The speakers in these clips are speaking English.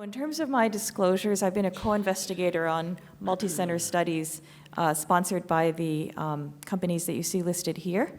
In terms of my disclosures, I've been a co-investigator on multi-center studies sponsored by the companies that you see listed here,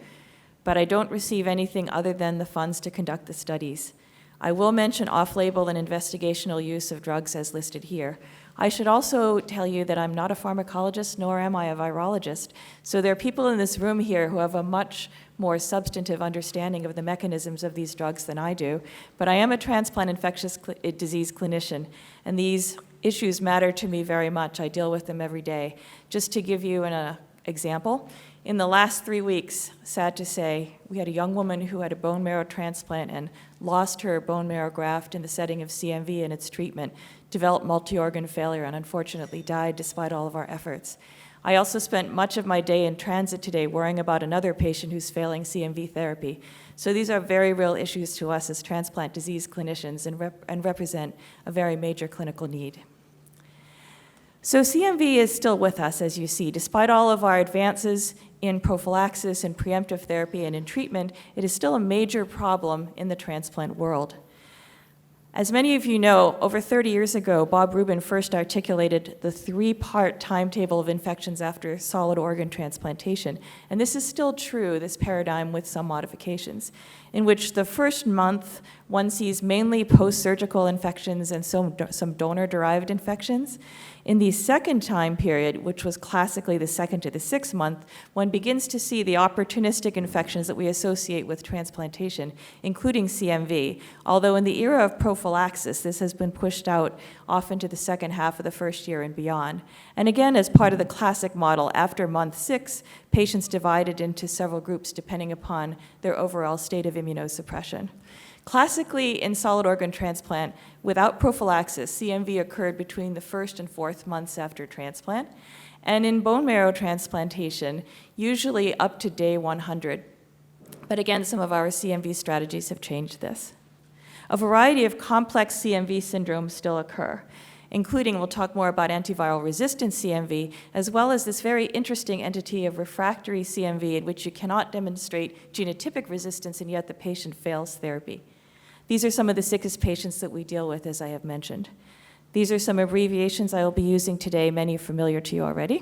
but I don't receive anything other than the funds to conduct the studies. I will mention off-label and investigational use of drugs as listed here. I should also tell you that I'm not a pharmacologist, nor am I a virologist, so there are people in this room here who have a much more substantive understanding of the mechanisms of these drugs than I do, but I am a transplant infectious disease clinician, and these issues matter to me very much. I deal with them every day. Just to give you an example, in the last 3 weeks, sad to say, we had a young woman who had a bone marrow transplant and lost her bone marrow graft in the setting of CMV and its treatment, developed multi-organ failure, and unfortunately died despite all of our efforts. I also spent much of my day in transit today worrying about another patient who's failing CMV therapy. So these are very real issues to us as transplant disease clinicians and represent a very major clinical need. So CMV is still with us, as you see. Despite all of our advances in prophylaxis and preemptive therapy and in treatment, it is still a major problem in the transplant world. As many of you know, over 30 years ago, Bob Rubin first articulated the 3-part timetable of infections after solid organ transplantation. And this is still true, this paradigm with some modifications, in which the first month one sees mainly post-surgical infections and some donor-derived infections. In the second time period, which was classically the 2nd to the 6th month, one begins to see the opportunistic infections that we associate with transplantation, including CMV, although in the era of prophylaxis, this has been pushed out often to the second half of the first year and beyond. And again, as part of the classic model, after month 6, patients divided into several groups depending upon their overall state of immunosuppression. Classically, in solid organ transplant, without prophylaxis, CMV occurred between the 1st and 4th months after transplant, and in bone marrow transplantation, usually up to day 100. But again, some of our CMV strategies have changed this. A variety of complex CMV syndromes still occur, including, we'll talk more about antiviral resistant CMV, as well as this very interesting entity of refractory CMV in which you cannot demonstrate genotypic resistance and yet the patient fails therapy. These are some of the sickest patients that we deal with, as I have mentioned. These are some abbreviations I will be using today, many are familiar to you already.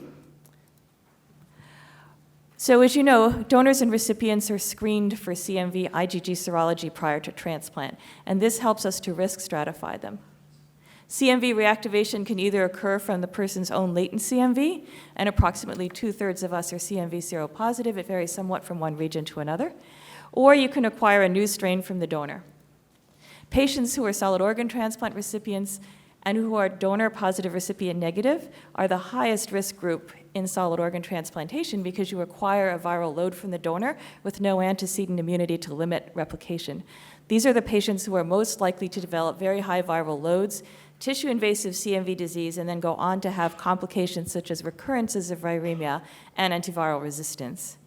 So as you know, donors and recipients are screened for CMV IgG serology prior to transplant, and this helps us to risk stratify them. CMV reactivation can either occur from the person's own latent CMV, and approximately 2/3 of us are CMV seropositive. It varies somewhat from one region to another. Or you can acquire a new strain from the donor. Patients who are solid organ transplant recipients and who are donor positive recipient negative are the highest risk group in solid organ transplantation because you acquire a viral load from the donor with no antecedent immunity to limit replication. These are the patients who are most likely to develop very high viral loads, tissue invasive CMV disease, and then go on to have complications such as recurrences of viremia and antiviral resistance.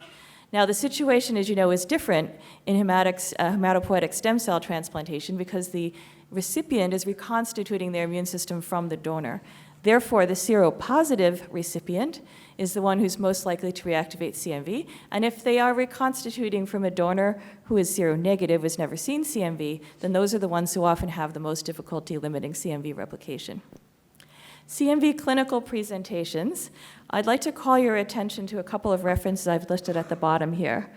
Now, the situation, as you know, is different in hematopoietic stem cell transplantation because the recipient is reconstituting their immune system from the donor. Therefore, the seropositive recipient is the one who's most likely to reactivate CMV, and if they are reconstituting from a donor who is seronegative, has never seen CMV, then those are the ones who often have the most difficulty limiting CMV replication. CMV clinical presentations. I'd like to call your attention to a couple of references I've listed at the bottom here.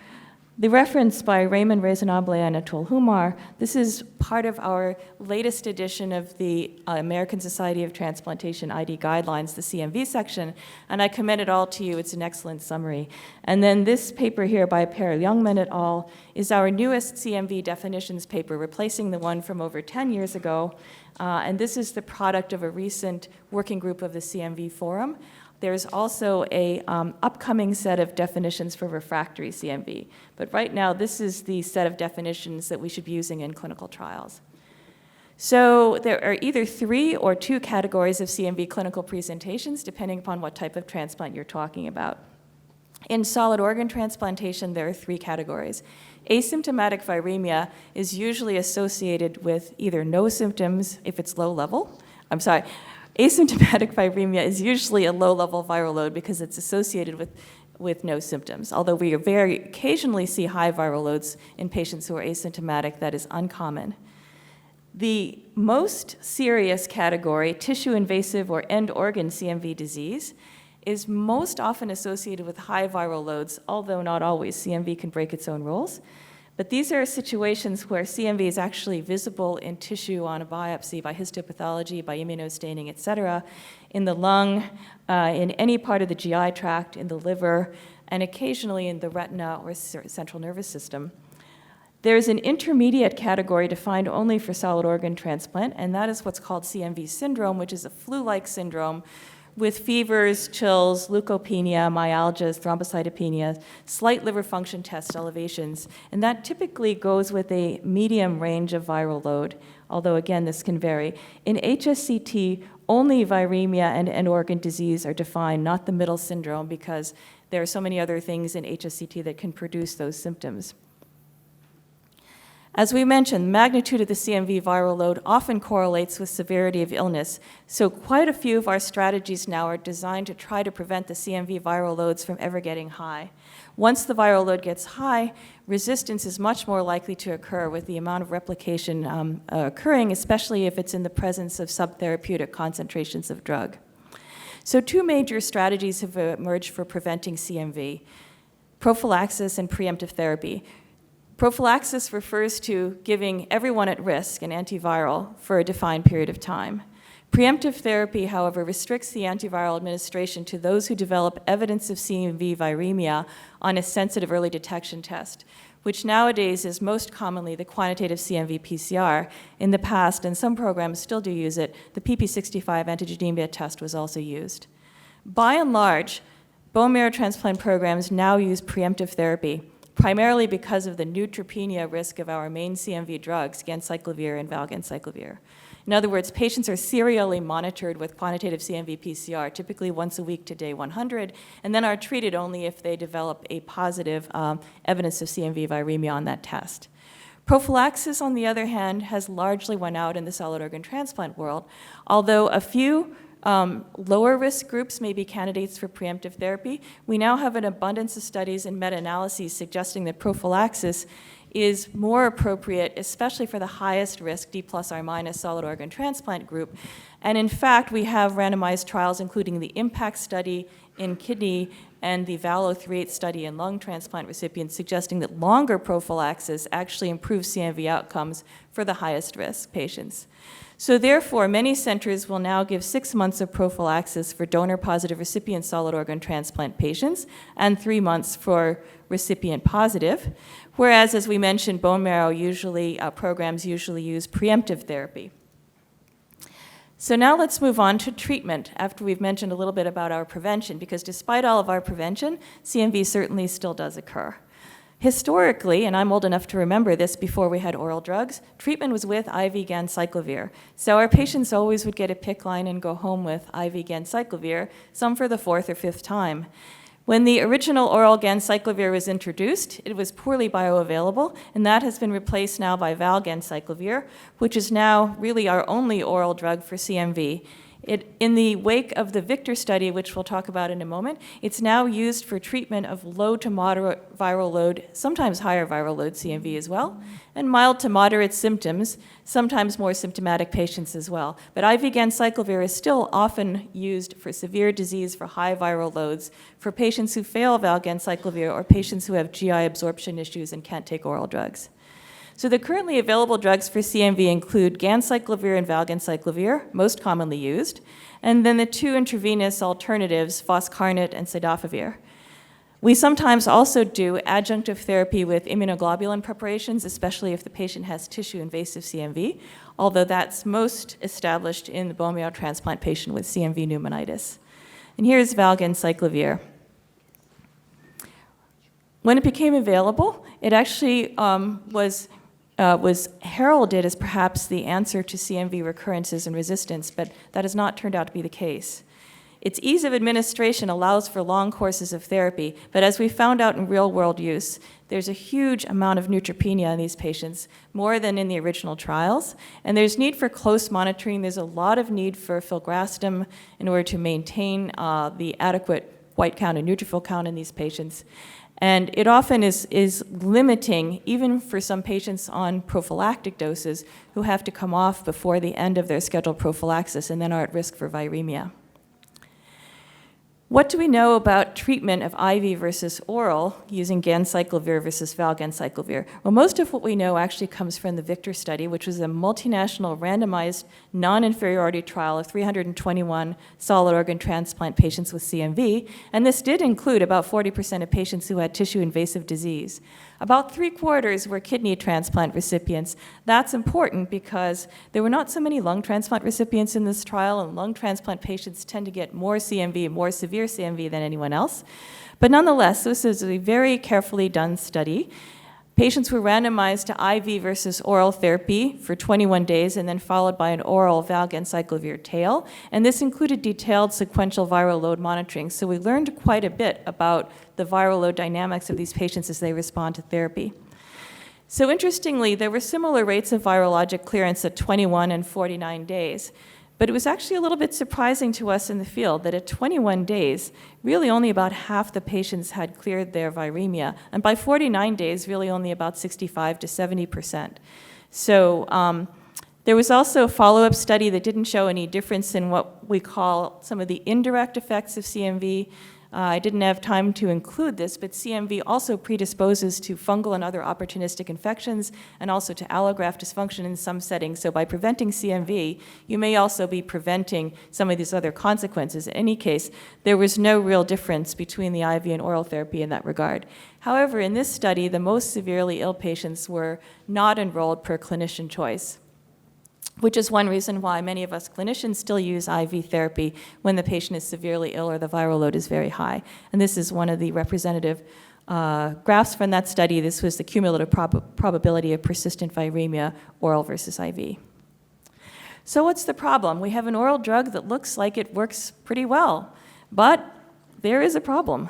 The reference by Raymond Raisonnable and Atul Humar, this is part of our latest edition of the American Society of Transplantation ID Guidelines, the CMV section, and I commend it all to you. It's an excellent summary. And then this paper here by Per Youngman et al. Is our newest CMV definitions paper, replacing the one from over 10 years ago. And this is the product of a recent working group of the CMV Forum. There's also a upcoming set of definitions for refractory CMV. But right now, this is the set of definitions that we should be using in clinical trials. So there are either 3 or 2 categories of CMV clinical presentations, depending upon what type of transplant you're talking about. In solid organ transplantation, there are 3 categories. Asymptomatic viremia is usually associated with either no symptoms if it's low level. Asymptomatic viremia is usually a low-level viral load because it's associated with no symptoms. Although we very occasionally see high viral loads in patients who are asymptomatic, that is uncommon. The most serious category, tissue invasive or end organ CMV disease, is most often associated with high viral loads, although not always. CMV can break its own rules. But these are situations where CMV is actually visible in tissue on a biopsy by histopathology, by immunostaining, et cetera, in the lung, in any part of the GI tract, in the liver, and occasionally in the retina or central nervous system. There's an intermediate category defined only for solid organ transplant, and that is what's called CMV syndrome, which is a flu-like syndrome with fevers, chills, leukopenia, myalgias, thrombocytopenia, slight liver function test elevations, and that typically goes with a medium range of viral load, although again, this can vary. In HSCT, only viremia and end organ disease are defined, not the middle syndrome, because there are so many other things in HSCT that can produce those symptoms. As we mentioned, the magnitude of the CMV viral load often correlates with severity of illness, so quite a few of our strategies now are designed to try to prevent the CMV viral loads from ever getting high. Once the viral load gets high, resistance is much more likely to occur with the amount of replication occurring, especially if it's in the presence of subtherapeutic concentrations of drug. So two major strategies have emerged for preventing CMV: prophylaxis and preemptive therapy. Prophylaxis refers to giving everyone at risk an antiviral for a defined period of time. Preemptive therapy, however, restricts the antiviral administration to those who develop evidence of CMV viremia on a sensitive early detection test, which nowadays is most commonly the quantitative CMV PCR. In the past, and some programs still do use it, the PP65 antigenemia test was also used. By and large, bone marrow transplant programs now use preemptive therapy, primarily because of the neutropenia risk of our main CMV drugs, ganciclovir and valgancyclovir. In other words, patients are serially monitored with quantitative CMV PCR, typically once a week to day 100, and then are treated only if they develop a positive evidence of CMV viremia on that test. Prophylaxis, on the other hand, has largely won out in the solid organ transplant world, although a few lower risk groups may be candidates for preemptive therapy. We now have an abundance of studies and meta-analyses suggesting that prophylaxis is more appropriate, especially for the highest risk D+R- solid organ transplant group. And in fact, we have randomized trials, including the IMPACT study in kidney and the VALO-38 study in lung transplant recipients, suggesting that longer prophylaxis actually improves CMV outcomes for the highest risk patients. So therefore, many centers will now give 6 months of prophylaxis for donor-positive recipient solid organ transplant patients and 3 months for recipient positive, whereas, as we mentioned, bone marrow programs usually use preemptive therapy. So now let's move on to treatment after we've mentioned a little bit about our prevention, because despite all of our prevention, CMV certainly still does occur. Historically, and I'm old enough to remember this before we had oral drugs, treatment was with IV ganciclovir. So our patients always would get a PICC line and go home with IV ganciclovir, some for the 4th or 5th time. When the original oral ganciclovir was introduced, it was poorly bioavailable, and that has been replaced now by valgancyclovir, which is now really our only oral drug for CMV. In the wake of the VICTOR study, which we'll talk about in a moment, it's now used for treatment of low to moderate viral load, sometimes higher viral load CMV as well, and mild to moderate symptoms, sometimes more symptomatic patients as well. But IV ganciclovir is still often used for severe disease for high viral loads, for patients who fail valganciclovir or patients who have GI absorption issues and can't take oral drugs. So the currently available drugs for CMV include ganciclovir and valganciclovir, most commonly used, and then the 2 intravenous alternatives, foscarnet and cidofovir. We sometimes also do adjunctive therapy with immunoglobulin preparations, especially if the patient has tissue-invasive CMV, although that's most established in the bone marrow transplant patient with CMV pneumonitis. And here's valganciclovir. When it became available, it actually was heralded as perhaps the answer to CMV recurrences and resistance, but that has not turned out to be the case. Its ease of administration allows for long courses of therapy, but as we found out in real-world use, there's a huge amount of neutropenia in these patients, more than in the original trials, and there's need for close monitoring. There's a lot of need for filgrastim in order to maintain the adequate white count and neutrophil count in these patients. And it often is limiting, even for some patients on prophylactic doses who have to come off before the end of their scheduled prophylaxis and then are at risk for viremia. What do we know about treatment of IV versus oral using ganciclovir versus valgancyclovir? Well, most of what we know actually comes from the VICTOR study, which was a multinational randomized non-inferiority trial of 321 solid organ transplant patients with CMV, and this did include about 40% of patients who had tissue invasive disease. About 3/4 were kidney transplant recipients. That's important because there were not so many lung transplant recipients in this trial, and lung transplant patients tend to get more CMV, more severe CMV than anyone else. But nonetheless, this is a very carefully done study. Patients were randomized to IV versus oral therapy for 21 days and then followed by an oral valgancyclovir tail. And this included detailed sequential viral load monitoring. So we learned quite a bit about the viral load dynamics of these patients as they respond to therapy. So interestingly, there were similar rates of virologic clearance at 21 and 49 days. But it was actually a little bit surprising to us in the field that at 21 days, really only about half the patients had cleared their viremia. And by 49 days, really only about 65 to 70%. So there was also a follow-up study that didn't show any difference in what we call some of the indirect effects of CMV. I didn't have time to include this, but CMV also predisposes to fungal and other opportunistic infections and also to allograft dysfunction in some settings. So by preventing CMV, you may also be preventing some of these other consequences. In any case, there was no real difference between the IV and oral therapy in that regard. However, in this study, the most severely ill patients were not enrolled per clinician choice, which is one reason why many of us clinicians still use IV therapy when the patient is severely ill or the viral load is very high. And this is one of the representative graphs from that study. This was the cumulative probability of persistent viremia, oral versus IV. So what's the problem? We have an oral drug that looks like it works pretty well, but there is a problem.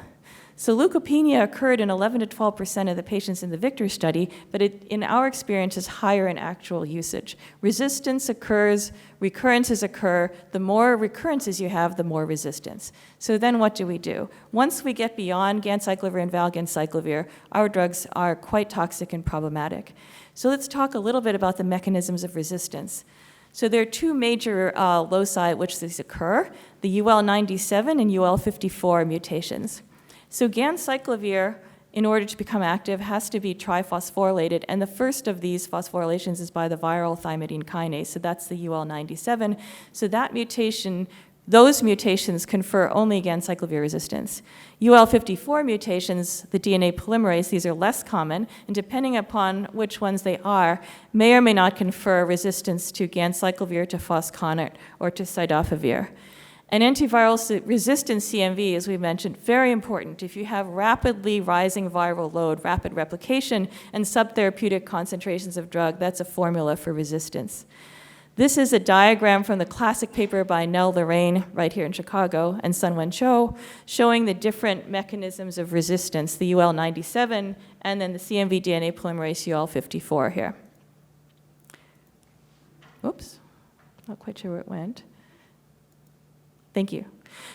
So leukopenia occurred in 11 to 12% of the patients in the VICTOR study, but it, in our experience, is higher in actual usage. Resistance occurs, recurrences occur. The more recurrences you have, the more resistance. So then what do we do? Once we get beyond ganciclovir and valganciclovir, our drugs are quite toxic and problematic. So let's talk a little bit about the mechanisms of resistance. So there are two major loci at which these occur, the UL97 and UL54 mutations. So ganciclovir, in order to become active, has to be triphosphorylated, and the first of these phosphorylations is by the viral thymidine kinase, so that's the UL97. So that mutation, those mutations confer only ganciclovir resistance. UL54 mutations, the DNA polymerase, these are less common, and depending upon which ones they are, may or may not confer resistance to ganciclovir, to foscarnet, or to cidofovir. And antiviral resistant CMV, as we mentioned, very important. If you have rapidly rising viral load, rapid replication, and subtherapeutic concentrations of drug, that's a formula for resistance. This is a diagram from the classic paper by Nell Lorraine, right here in Chicago, and Sun-Wen Cho, showing the different mechanisms of resistance, the UL97, and then the CMV DNA polymerase UL54 here. Oops, not quite sure where it went. Thank you.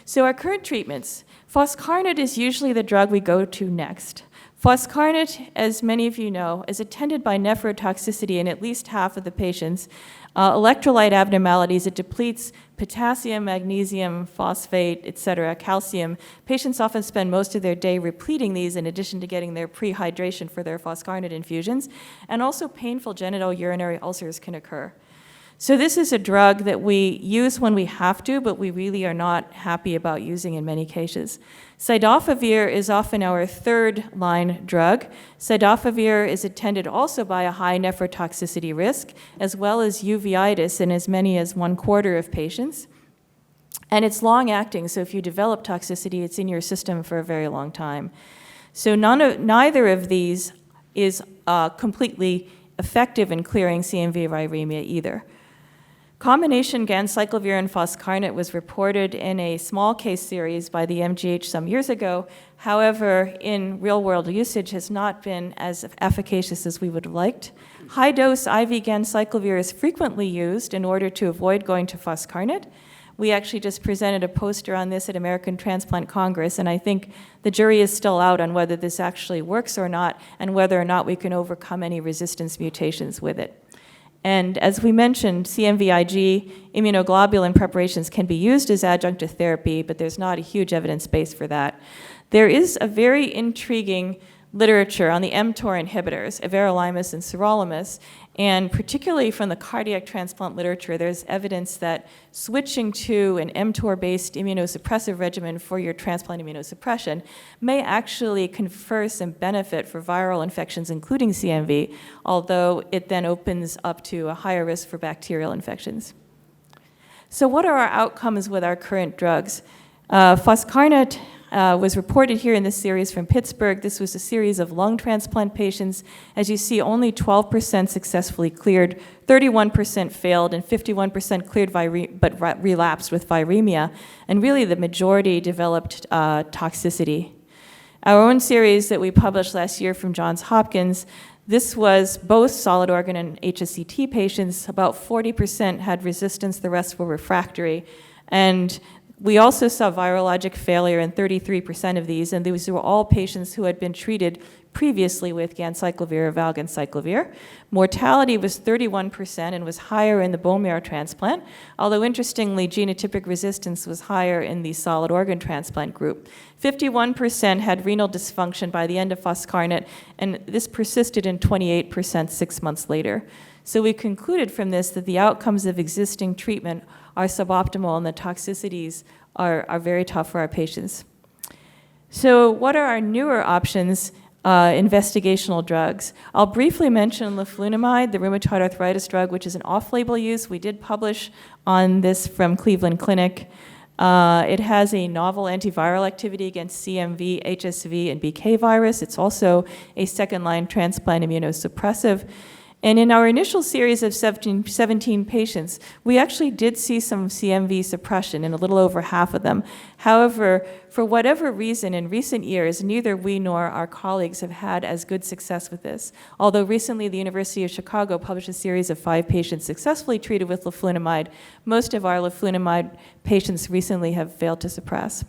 So our current treatments, foscarnet is usually the drug we go to next. Foscarnet, as many of you know, is attended by nephrotoxicity in at least half of the patients, electrolyte abnormalities. It depletes potassium, magnesium, phosphate, etc., calcium. Patients often spend most of their day repleting these in addition to getting their pre-hydration for their foscarnet infusions, and also painful genital urinary ulcers can occur. So this is a drug that we use when we have to, but we really are not happy about using in many cases. Cidofovir is often our third-line drug. Cidofovir is attended also by a high nephrotoxicity risk, as well as uveitis in as many as 1/4 of patients. And it's long-acting, so if you develop toxicity, it's in your system for a very long time. So neither of these is completely effective in clearing CMV viremia either. Combination ganciclovir and foscarnet was reported in a small case series by the MGH some years ago. However, in real-world usage has not been as efficacious as we would have liked. High-dose IV ganciclovir is frequently used in order to avoid going to foscarnet, We actually just presented a poster on this at American Transplant Congress, and I think the jury is still out on whether this actually works or not, and whether or not we can overcome any resistance mutations with it. And as we mentioned, CMV-IG immunoglobulin preparations can be used as adjunctive therapy, but there's not a huge evidence base for that. There is a very intriguing literature on the mTOR inhibitors, everolimus and sirolimus, and particularly from the cardiac transplant literature, there's evidence that switching to an mTOR-based immunosuppressive regimen for your transplant immunosuppression may actually confer some benefit for viral infections, including CMV, although it then opens up to a higher risk for bacterial infections. So what are our outcomes with our current drugs? Foscarnet was reported here in this series from Pittsburgh. This was a series of lung transplant patients. As you see, only 12% successfully cleared, 31% failed, and 51% cleared but relapsed with viremia. And really, the majority developed toxicity. Our own series that we published last year from Johns Hopkins, this was both solid organ and HSCT patients. About 40% had resistance, the rest were refractory. And we also saw virologic failure in 33% of these, and these were all patients who had been treated previously with ganciclovir or valgancyclovir. Mortality was 31% and was higher in the bone marrow transplant, although interestingly, genotypic resistance was higher in the solid organ transplant group. 51% had renal dysfunction by the end of Foscarnet, and this persisted in 28% 6 months later. So we concluded from this that the outcomes of existing treatment are suboptimal and the toxicities are very tough for our patients. So what are our newer options, investigational drugs? I'll briefly mention Laflunamide, the rheumatoid arthritis drug, which is an off-label use. We did publish on this from Cleveland Clinic. It has a novel antiviral activity against CMV, HSV, and BK virus. It's also a second-line transplant immunosuppressive. And in our initial series of 17 patients, we actually did see some CMV suppression in a little over half of them. However, for whatever reason, in recent years, neither we nor our colleagues have had as good success with this. Although recently the University of Chicago published a series of 5 patients successfully treated with Laflunamide, most of our Laflunamide patients recently have failed to suppress.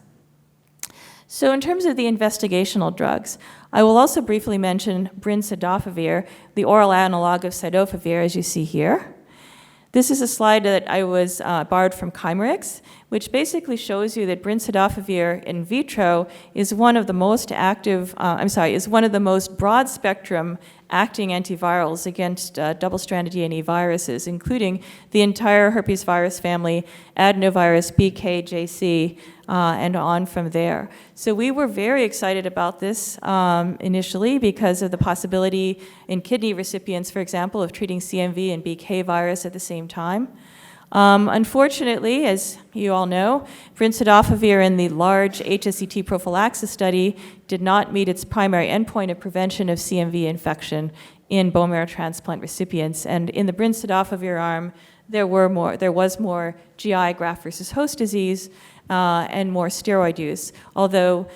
So in terms of the investigational drugs, I will also briefly mention Brinshadofovir, the oral analog of cidofovir, as you see here. This is a slide that I was borrowed from Chimerix, which basically shows you that Brinshadofovir in vitro is one of the most is one of the most broad spectrum acting antivirals against double-stranded DNA viruses, including the entire herpes virus family, adenovirus, BK, JC, and on from there. So we were very excited about this initially because of the possibility in kidney recipients, for example, of treating CMV and BK virus at the same time. Unfortunately, as you all know, Brinshadofovir in the large HSCT prophylaxis study did not meet its primary endpoint of prevention of CMV infection in bone marrow transplant recipients. And in the Brinshadofovir arm, there was more GI graft versus host disease and more steroid use, although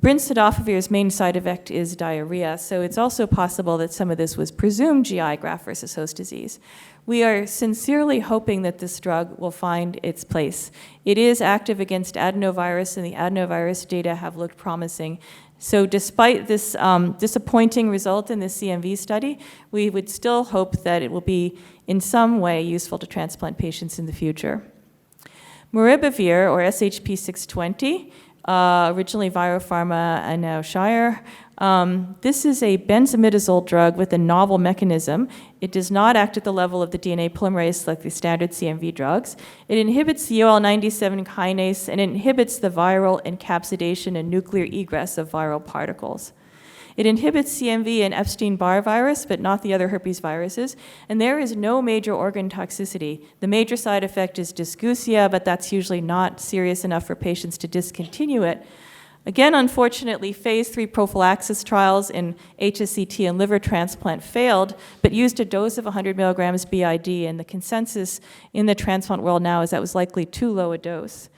Brinshadofovir main side effect is diarrhea, so it's also possible that some of this was presumed GI graft versus host disease. We are sincerely hoping that this drug will find its place. It is active against adenovirus, and the adenovirus data have looked promising. So despite this disappointing result in the CMV study, we would still hope that it will be in some way useful to transplant patients in the future. Muribavir, or SHP 620, originally Viropharma and now Shire. This is a benzimidazole drug with a novel mechanism. It does not act at the level of the DNA polymerase like the standard CMV drugs. It inhibits the UL97 kinase and it inhibits the viral encapsulation and nuclear egress of viral particles. It inhibits CMV and Epstein-Barr virus, but not the other herpes viruses, and there is no major organ toxicity. The major side effect is dysgeusia, but that's usually not serious enough for patients to discontinue it. Again, unfortunately, phase 3 prophylaxis trials in HSCT and liver transplant failed, but used a dose of 100 milligrams BID, and the consensus in the transplant world now is that was likely too low a dose.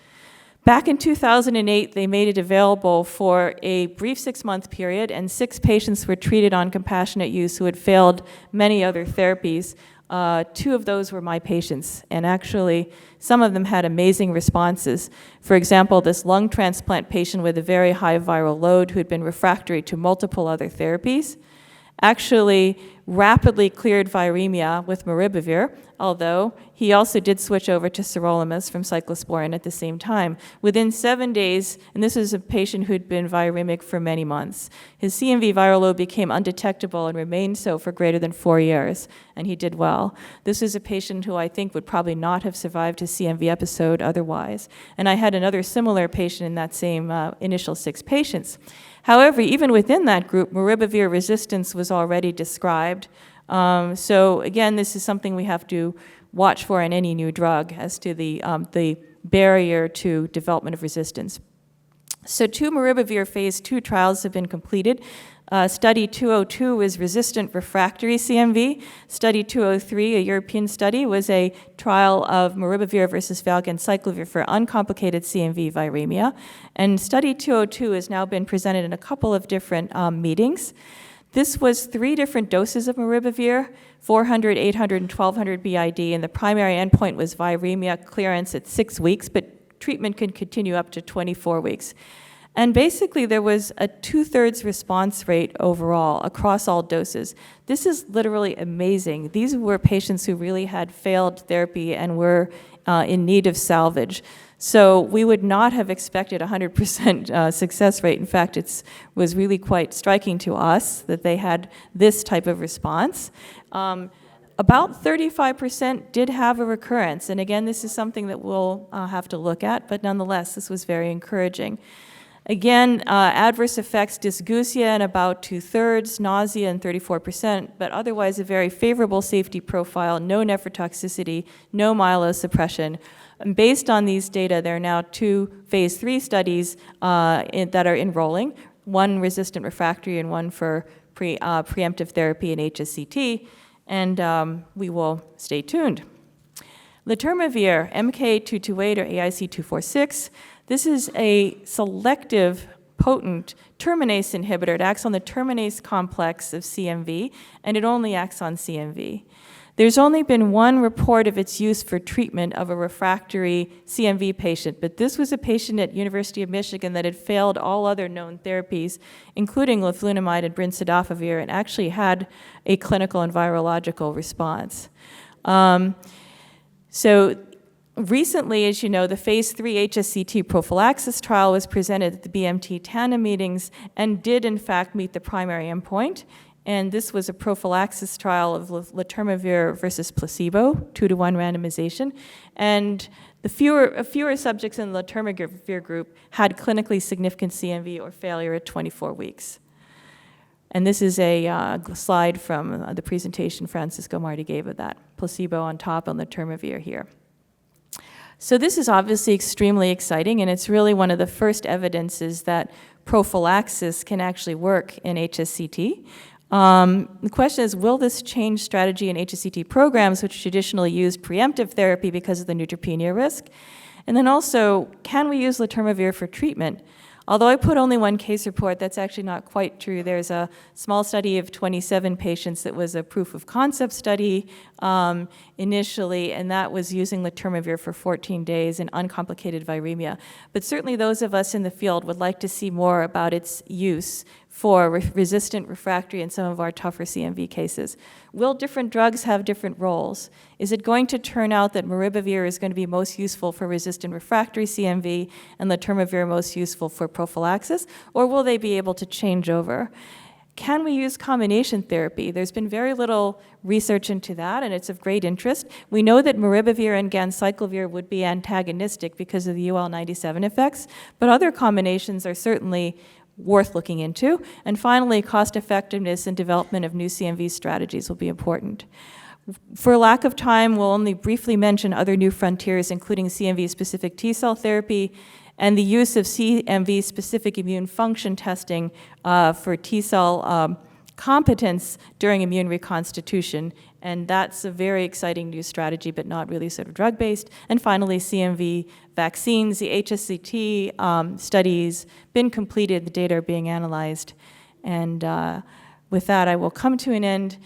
Back in 2008, they made it available for a brief 6-month period, and 6 patients were treated on compassionate use who had failed many other therapies. 2 of those were my patients, and actually some of them had amazing responses. For example, this lung transplant patient with a very high viral load who had been refractory to multiple other therapies actually rapidly cleared viremia with Muribavir, although he also did switch over to sirolimus from cyclosporin at the same time. Within 7 days, and this is a patient who'd been viremic for many months, his CMV viral load became undetectable and remained so for greater than 4 years, and he did well. This is a patient who I think would probably not have survived his CMV episode otherwise. And I had another similar patient in that same initial 6 patients. However, even within that group, Muribavir resistance was already described. So again, this is something we have to watch for in any new drug as to the barrier to development of resistance. So 2 Muribavir phase 2 trials have been completed. Study 202 was resistant refractory CMV. Study 203, a European study, was a trial of Muribavir versus valgancyclovir for uncomplicated CMV viremia. And study 202 has now been presented in a couple of different meetings. This was 3 different doses of Muribavir, 400, 800, and 1200 BID, and the primary endpoint was viremia clearance at 6 weeks, but treatment can continue up to 24 weeks. And basically, there was a 2/3 response rate overall across all doses. This is literally amazing. These were patients who really had failed therapy and were in need of salvage. So we would not have expected 100% success rate. In fact, it was really quite striking to us that they had this type of response. About 35% did have a recurrence. And again, this is something that we'll have to look at, but nonetheless, this was very encouraging. Again, adverse effects, dysgeusia in about 2/3, nausea in 34%, but otherwise a very favorable safety profile, no nephrotoxicity, no myelosuppression. And based on these data, there are now 2 phase 3 studies that are enrolling, one resistant refractory and one for preemptive therapy in HSCT, and we will stay tuned. Letermovir, MK228 or AIC246, this is a selective, potent terminase inhibitor. It acts on the terminase complex of CMV, and it only acts on CMV. There's only been 1 report of its use for treatment of a refractory CMV patient, but this was a patient at University of Michigan that had failed all other known therapies, including Laflunamide and Brinshadofovir, and actually had a clinical and virological response. So recently, as you know, the phase 3 HSCT prophylaxis trial was presented at the BMT tandem meetings and did in fact meet the primary endpoint. And this was a prophylaxis trial of letermovir versus placebo, 2-to-1 randomization. And fewer subjects in the letermovir group had clinically significant CMV or failure at 24 weeks. And this is a slide from the presentation Francisco Marti gave of that, placebo on top and letermovir here. So this is obviously extremely exciting, and it's really one of the first evidences that prophylaxis can actually work in HSCT. The question is, will this change strategy in HSCT programs, which traditionally use preemptive therapy because of the neutropenia risk? And then also, can we use letermovir for treatment? Although I put only 1 case report, that's actually not quite true. There's a small study of 27 patients that was a proof of concept study initially, and that was using letermovir for 14 days in uncomplicated viremia. But certainly those of us in the field would like to see more about its use for resistant refractory and some of our tougher CMV cases. Will different drugs have different roles? Is it going to turn out that Muribavir is going to be most useful for resistant refractory CMV and letermovir most useful for prophylaxis, or will they be able to change over? Can we use combination therapy? There's been very little research into that, and it's of great interest. We know that Muribavir and valgancyclovir would be antagonistic because of the UL97 effects, but other combinations are certainly worth looking into. And finally, cost effectiveness and development of new CMV strategies will be important. For lack of time, we'll only briefly mention other new frontiers, including CMV-specific T-cell therapy and the use of CMV-specific immune function testing for T-cell competence during immune reconstitution. And that's a very exciting new strategy, but not really sort of drug-based. And finally, CMV vaccines, the HSCT studies been completed, the data are being analyzed. And with that, I will come to an end.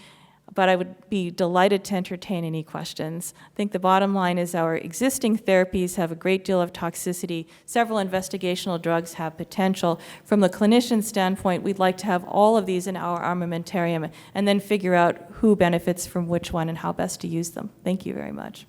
but I would be delighted to entertain any questions. I think the bottom line is our existing therapies have a great deal of toxicity. Several investigational drugs have potential. From the clinician standpoint, we'd like to have all of these in our armamentarium and then figure out who benefits from which one and how best to use them. Thank you very much.